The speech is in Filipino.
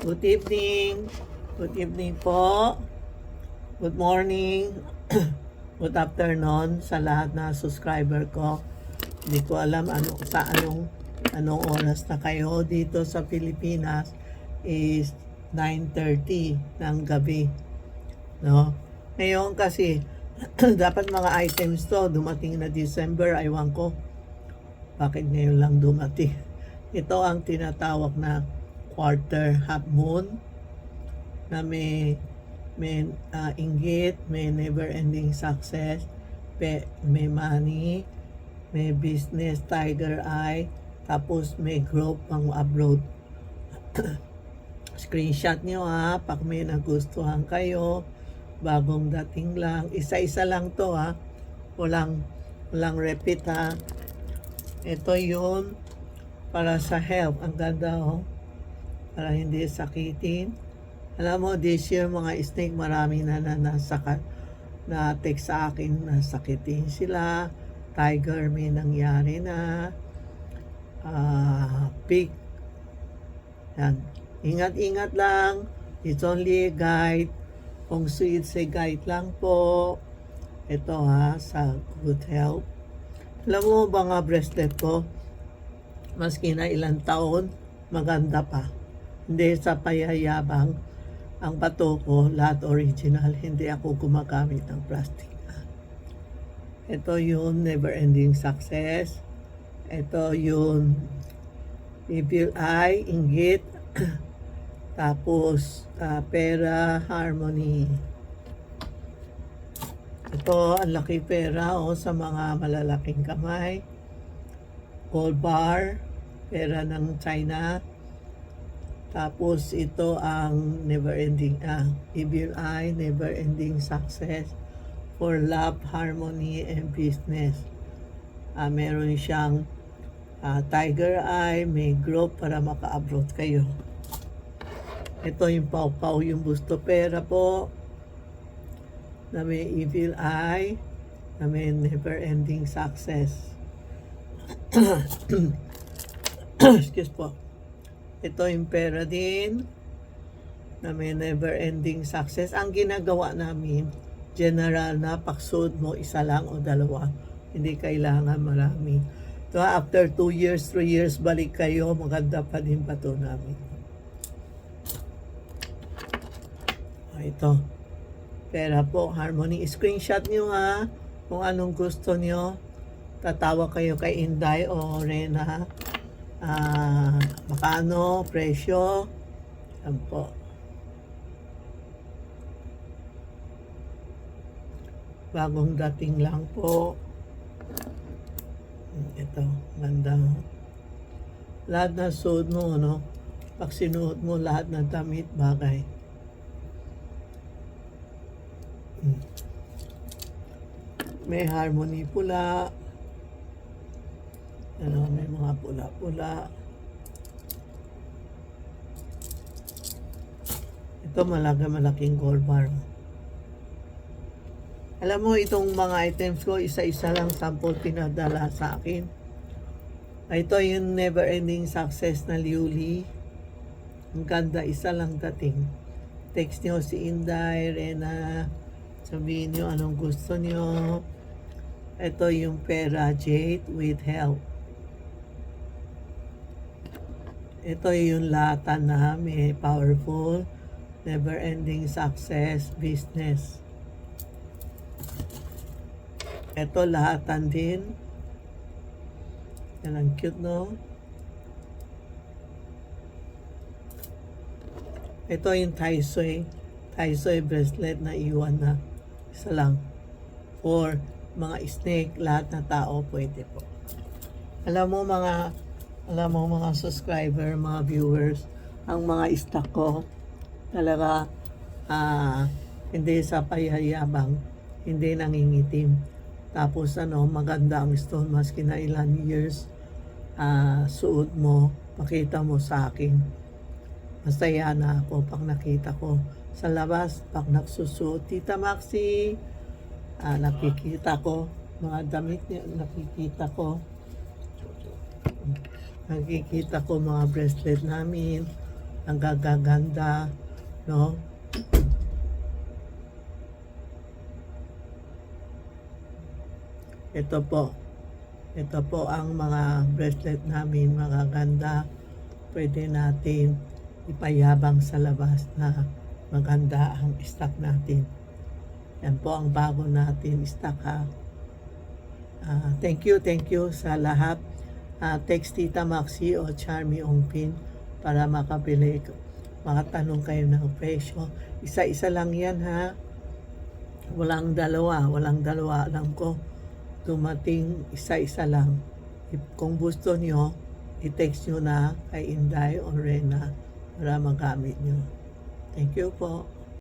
Good evening. Good evening po. Good morning. Good afternoon sa lahat na subscriber ko. Hindi ko alam anong oras na kayo dito sa Pilipinas is 9:30 ng gabi. No? Ngayon kasi dapat mga items to dumating na December, aywan ko bakit ngayon lang dumating. Ito ang tinatawag na quarter half moon na may inggit, may never ending success, may money, may business, tiger eye, tapos may growth pang abroad. Screenshot nyo ha, pag may nagustuhan kayo, bagong dating lang, isa-isa lang to ha, walang repeat ha. Ito yun para sa health, ang ganda oh, para hindi sakitin. Alam mo, this year mga snake, marami na text sa akin na sakitin sila. Tiger, may nangyari na. Pig. Yan. Ingat-ingat lang. It's only a guide. Kung it's a guide lang po. Ito ha, sa good health. Alam mo ba nga bracelet ko? Maski na ilang taon, maganda pa. Hindi sa payayabang. Ang bato ko, lahat original. Hindi ako gumagamit ng plastic. Ito yung never ending success. Ito yung evil eye, inggit. Tapos pera, harmony. Ito, ang laki pera sa mga malalaking kamay. Gold bar, pera ng China. Tapos ito ang never ending, evil eye, never ending success for love, harmony, and business. Meron siyang tiger eye, may growth para maka-abroad kayo. Ito yung pau-pau, yung busto pera po, na may evil eye, na may never ending success. Excuse po. Ito yung pera din na may never ending success. Ang ginagawa namin, general na paksud mo isa lang o dalawa. Hindi kailangan marami. So after 2 years, 3 years, balik kayo, maganda pa din pa to namin. Ito. Pera po, harmony. Screenshot nyo ha kung anong gusto nyo. Tatawa kayo kay Inday o Rena. Makano, presyo. Yan po. Bagong dating lang po. Ito, ganda. Lahat na suot mo, no? Pag sinuot mo, lahat na damit, bagay. May harmony pula. May mga pula-pula. Ito malaking gold bar. Alam mo, itong mga items ko, isa-isa lang sample pinadala sa akin. Ito yung never ending success na liuli. Ang ganda, isa lang dating. Text nyo si Inday, Rena. Sabihin nyo anong gusto nyo. Ito yung pera jade with health. Ito yung lata na may powerful, never ending success, business. Ito lahatan din. Yan ang cute, no? Ito yung Tai Sui bracelet na iwan na. Isa lang. For mga snake, lahat na tao pwede po. Alam mo mga subscriber, mga viewers, ang mga stock ko talaga hindi sa payayabang, hindi nangingitim. Tapos maganda ang stone, maski na ilan years suot mo, pakita mo sa akin. Masaya na ako pag nakita ko sa labas, pag nagsusuot. Tita Maxi, nakikita ko mga damit niya, nakikita ko mga bracelet namin, ang gagaganda, no? Ito po ang mga bracelet namin, mga ganda. Pwede natin ipayabang sa labas na maganda ang stock natin. Yan po ang bago natin stock ha. Thank you sa lahat. Text Tita Maxi o Charmy Ongpin para makatanong kayo ng presyo. Isa-isa lang yan ha. Walang dalawa. Alam ko, dumating isa-isa lang. Kung gusto nyo, i-text nyo na kay Inday o Rena para magamit nyo. Thank you po.